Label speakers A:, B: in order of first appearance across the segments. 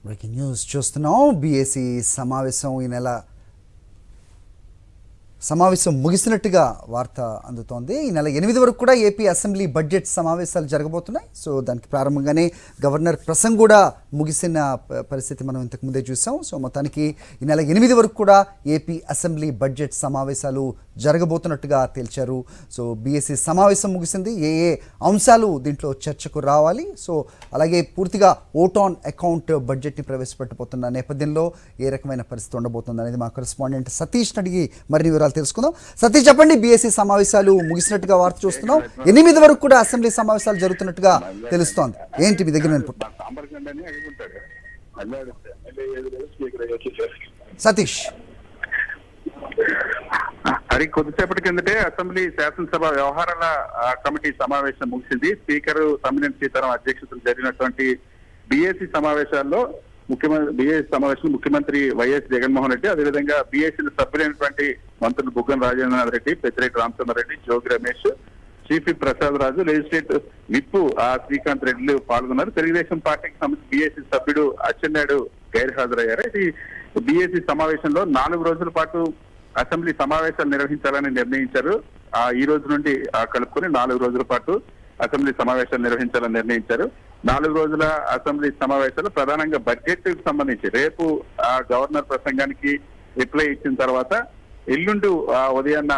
A: Breaking news చూస్తున్నాం. BAC సమావేశం ముగిసినట్టుగా వార్త అందుతోంది. ఈ నెల 8 వరకు కూడా ఏపీ అసెంబ్లీ బడ్జెట్ సమావేశాలు జరగబోతున్నాయి. సో దానికి ప్రారంభంగానే గవర్నర్ ప్రసంగం కూడా ముగిసిన పరిస్థితి మనం ఇంతకుముందే చూసాం. సో మొత్తానికి ఈ నెల 8 వరకు కూడా ఏపీ అసెంబ్లీ బడ్జెట్ సమావేశాలు జరగబోతున్నట్టుగా తేల్చారు. సో బీఏసీ సమావేశం ముగిసింది. ఏ అంశాలు దీంట్లో చర్చకు రావాలి, సో అలాగే పూర్తిగా ఓట్ ఆన్ అకౌంట్ బడ్జెట్ని ప్రవేశపెట్టబోతున్న నేపథ్యంలో ఏ రకమైన పరిస్థితి ఉండబోతుంది అనేది మా కరెస్పాండెంట్ సతీష్ అడిగి మరిన్ని వివరాలు తెలుసుకుందాం. సతీష్, చెప్పండి. బీఏసీ సమావేశాలు ముగిసినట్టుగా వార్త చూస్తున్నాం. 8 వరకు కూడా అసెంబ్లీ సమావేశాలు జరుగుతున్నట్టుగా తెలుస్తోంది. ఏంటి మీ దగ్గర ఇన్పుట్? సతీష్,
B: మరి కొద్దిసేపటి కిందటే అసెంబ్లీ శాసనసభ వ్యవహారాల కమిటీ సమావేశం ముగిసింది. స్పీకర్ తమ్మినేని సీతారాం అధ్యక్షతన జరిగినటువంటి బీఏసీ సమావేశాల్లో ముఖ్యమంత్రి వైఎస్ జగన్మోహన్ రెడ్డి, అదేవిధంగా బీఏసీ సభ్యులైనటువంటి మంత్రులు బుగ్గన రాజేంద్రనాథ్ రెడ్డి, పెద్దిరెడ్డి రామచంద్రారెడ్డి, జోగి రమేష్, చీఫ్ విప్ ప్రసాద్ రాజు, లెజిస్లేటివ్ విప్ శ్రీకాంత్ రెడ్డిలు పాల్గొన్నారు. తెలుగుదేశం పార్టీకి సంబంధించి బీఏసీ సభ్యుడు అచ్చెన్నాయుడు గైర్హాజరయ్యారు. ఇది బీఏసీ సమావేశంలో 4 రోజుల పాటు అసెంబ్లీ సమావేశాలు నిర్వహించాలని నిర్ణయించారు. ఈ రోజు నుండి కలుపుకొని 4 రోజుల పాటు అసెంబ్లీ సమావేశాలు నిర్వహించాలని నిర్ణయించారు. 4 రోజుల అసెంబ్లీ సమావేశాలు ప్రధానంగా బడ్జెట్ కి సంబంధించి రేపు గవర్నర్ ప్రసంగానికి రిప్లై ఇచ్చిన తర్వాత ఎల్లుండి ఉదయాన్న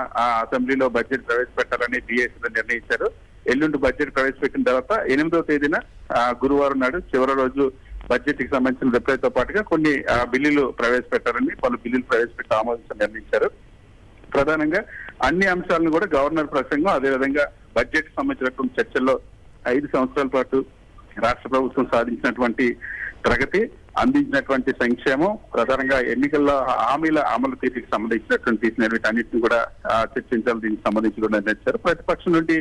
B: అసెంబ్లీలో బడ్జెట్ ప్రవేశపెట్టాలని బీఏసీలో నిర్ణయించారు. ఎల్లుండి బడ్జెట్ ప్రవేశపెట్టిన తర్వాత 8వ తేదీన గురువారం నాడు చివరి రోజు బడ్జెట్ కి సంబంధించిన రిప్లైతో పాటుగా కొన్ని బిల్లులు ప్రవేశపెట్టాలని, పలు బిల్లులు ప్రవేశపెట్టి ఆమోదించాలని నిర్ణయించారు. ప్రధానంగా అన్ని అంశాలను కూడా గవర్నర్ ప్రసంగం, అదేవిధంగా బడ్జెట్ కి సంబంధించినటువంటి చర్చల్లో 5 సంవత్సరాల పాటు రాష్ట్ర ప్రభుత్వం సాధించినటువంటి ప్రగతి, అందించినటువంటి సంక్షేమం, ప్రధానంగా ఎన్నికల్లో హామీల అమలు తీరుకి సంబంధించినటువంటి అన్నింటిని కూడా చర్చించాలని దీనికి సంబంధించి కూడా నిర్ణయించారు. ప్రతిపక్షం నుండి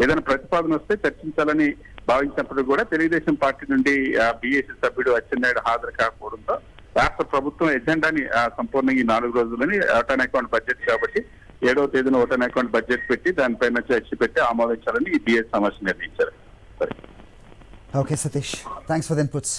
B: ఏదైనా ప్రతిపాదన వస్తే చర్చించాలని భావించినప్పటికీ కూడా తెలుగుదేశం పార్టీ నుండి బీఏసీ సభ్యుడు అచ్చెన్నాయుడు హాజరు కాకపోవడంతో రాష్ట్ర ప్రభుత్వం ఎజెండాని సంపూర్ణంగా ఈ 4 రోజులని ఓట్ ఆన్ అకౌంట్ బడ్జెట్ కాబట్టి 7వ తేదీన ఓట్ ఆన్ అకౌంట్ బడ్జెట్ పెట్టి దానిపైన చర్చ పెట్టి ఆమోదించాలని ఈ బీఏసీ సమావేశం నిర్ణయించారు.
A: Okay Satish, thanks for the inputs.